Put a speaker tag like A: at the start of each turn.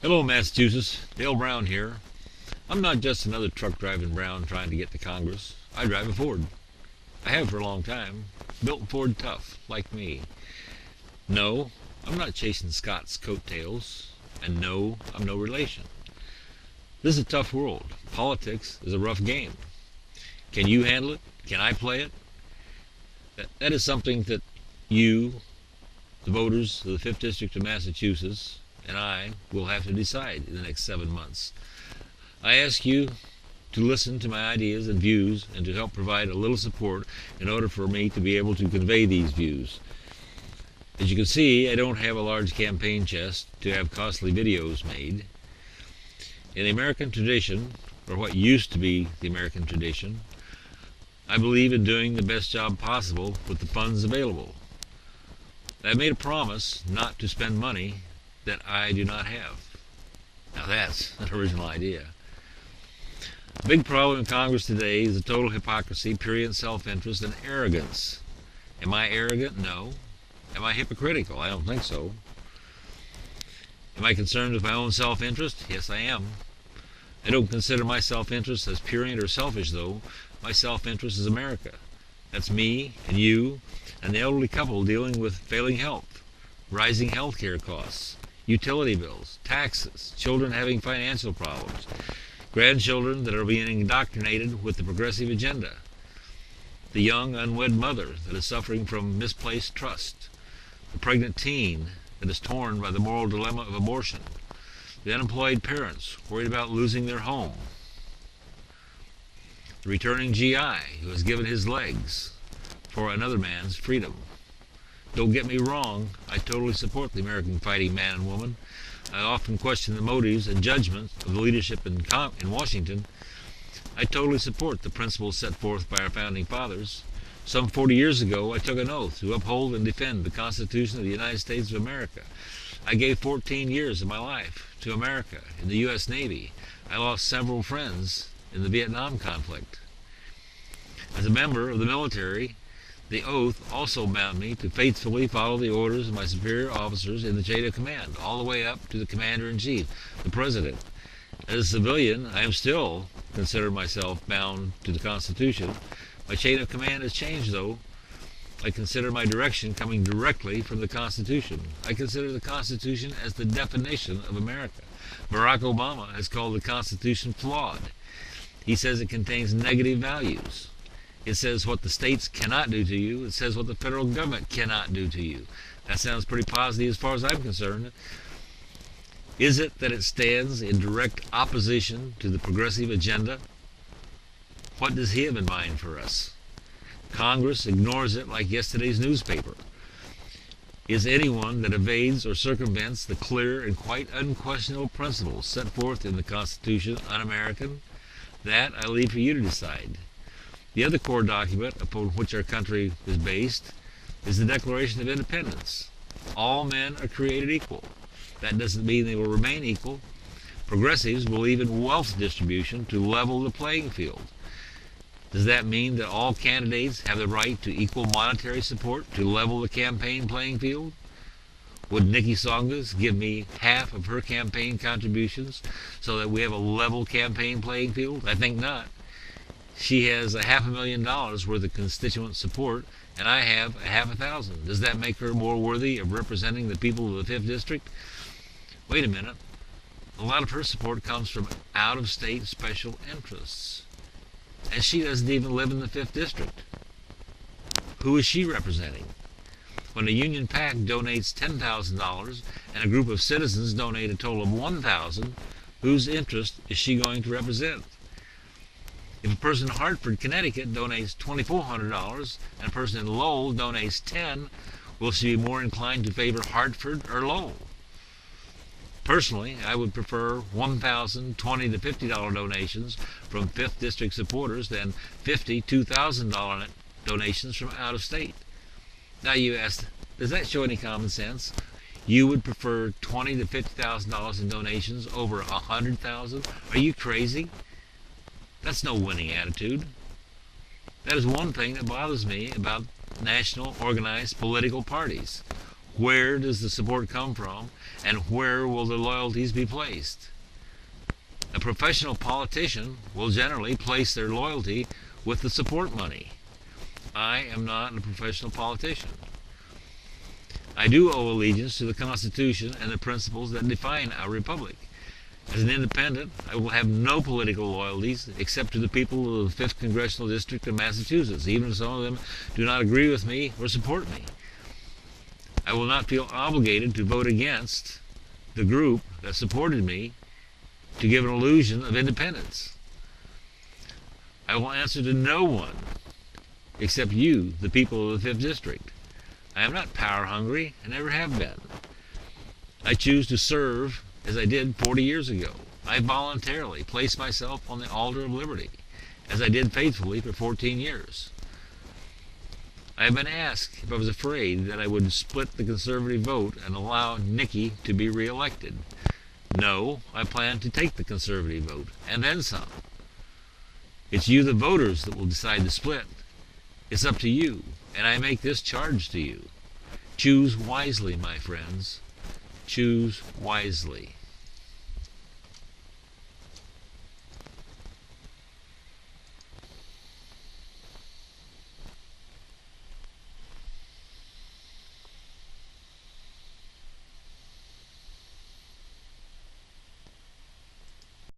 A: Hello, Massachusetts. Dale Brown here. I'm not just another truck driving Brown trying to get to Congress. I drive a Ford. I have for a long time. Built Ford tough, like me. No, I'm not chasing Scott's coattails. And no, I'm no relation. This is a tough world. Politics is a rough game. Can you handle it? Can I play it? That is something that you, the voters of the 5th District of Massachusetts, and I will have to decide in the next 7 months. I ask you to listen to my ideas and views and to help provide a little support in order for me to be able to convey these views. As you can see, I don't have a large campaign chest to have costly videos made. In the American tradition, or what used to be the American tradition, I believe in doing the best job possible with the funds available. I've made a promise not to spend money that I do not have. Now that's an original idea. The big problem in Congress today is the total hypocrisy, prurient self-interest, and arrogance. Am I arrogant? No. Am I hypocritical? I don't think so. Am I concerned with my own self-interest? Yes, I am. I don't consider my self-interest as prurient or selfish, though. My self-interest is America. That's me and you and the elderly couple dealing with failing health, rising health care costs, utility bills, taxes, children having financial problems, grandchildren that are being indoctrinated with the progressive agenda, the young unwed mother that is suffering from misplaced trust, the pregnant teen that is torn by the moral dilemma of abortion, the unemployed parents worried about losing their home, the returning GI who has given his legs for another man's freedom. Don't get me wrong, I totally support the American fighting man and woman. I often question the motives and judgments of the leadership in Washington. I totally support the principles set forth by our founding fathers. Some 40 years ago, I took an oath to uphold and defend the Constitution of the United States of America. I gave 14 years of my life to America in the U.S. Navy. I lost several friends in the Vietnam conflict. As a member of the military, the oath also bound me to faithfully follow the orders of my superior officers in the chain of command, all the way up to the Commander-in-Chief, the President. As a civilian, I am still consider myself bound to the Constitution. My chain of command has changed, though. I consider my direction coming directly from the Constitution. I consider the Constitution as the definition of America. Barack Obama has called the Constitution flawed. He says it contains negative values. It says what the states cannot do to you. It says what the federal government cannot do to you. That sounds pretty positive as far as I'm concerned. Is it that it stands in direct opposition to the progressive agenda? What does he have in mind for us? Congress ignores it like yesterday's newspaper. Is anyone that evades or circumvents the clear and quite unquestionable principles set forth in the Constitution un-American? That I leave for you to decide. The other core document upon which our country is based is the Declaration of Independence. All men are created equal. That doesn't mean they will remain equal. Progressives believe in wealth distribution to level the playing field. Does that mean that all candidates have the right to equal monetary support to level the campaign playing field? Would Nikki Songas give me half of her campaign contributions so that we have a level campaign playing field? I think not. She has $500,000 worth of constituent support, and I have $100,000. Does that make her more worthy of representing the people of the 5th District? Wait a minute. A lot of her support comes from out-of-state special interests. And she doesn't even live in the 5th District. Who is she representing? When a union PAC donates $10,000 and a group of citizens donate a total of $1,000, whose interest is she going to represent? If a person in Hartford, Connecticut donates $2,400 and a person in Lowell donates $10, will she be more inclined to favor Hartford or Lowell? Personally, I would prefer $1,000, $20 to $50 donations from 5th District supporters than $50, $2,000 donations from out of state. Now you ask, does that show any common sense? You would prefer $20,000 to $50,000 in donations over $100,000? Are you crazy? That's no winning attitude. That is one thing that bothers me about national organized political parties. Where does the support come from, and where will the loyalties be placed? A professional politician will generally place their loyalty with the support money. I am not a professional politician. I do owe allegiance to the Constitution and the principles that define our republic. As an independent, I will have no political loyalties except to the people of the 5th Congressional District of Massachusetts, even if some of them do not agree with me or support me. I will not feel obligated to vote against the group that supported me to give an illusion of independence. I will answer to no one except you, the people of the 5th District. I am not power hungry and never have been. I choose to serve as I did 40 years ago. I voluntarily place myself on the altar of liberty, as I did faithfully for 14 years. I have been asked if I was afraid that I would split the conservative vote and allow Nikki to be reelected. No, I plan to take the conservative vote, and then some. It's you, the voters, that will decide the split. It's up to you, and I make this charge to you. Choose wisely, my friends. Choose wisely.